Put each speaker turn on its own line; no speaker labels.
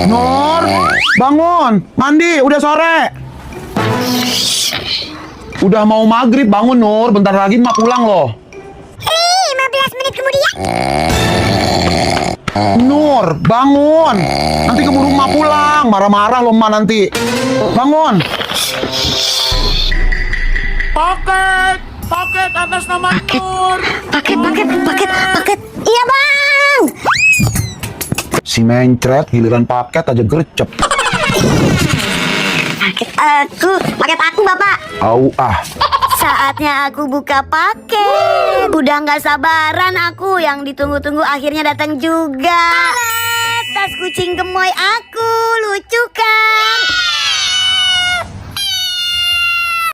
Nur, bangun, mandi, udah sore. Udah mau maghrib, bangun Nur, bentar lagi mak pulang loh.
15 menit kemudian.
Nur, bangun. Nanti keburu mak pulang, marah-marah loh mak nanti. Bangun.
Paket atas nama Nur.
Paket. Iya bang.
Si mencret, giliran paket aja gercep.
Paket aku bapak.
Au ah.
Saatnya aku buka paket. Udah nggak sabaran aku, yang ditunggu-tunggu akhirnya datang juga. Tas kucing gemoy aku, lucu kan?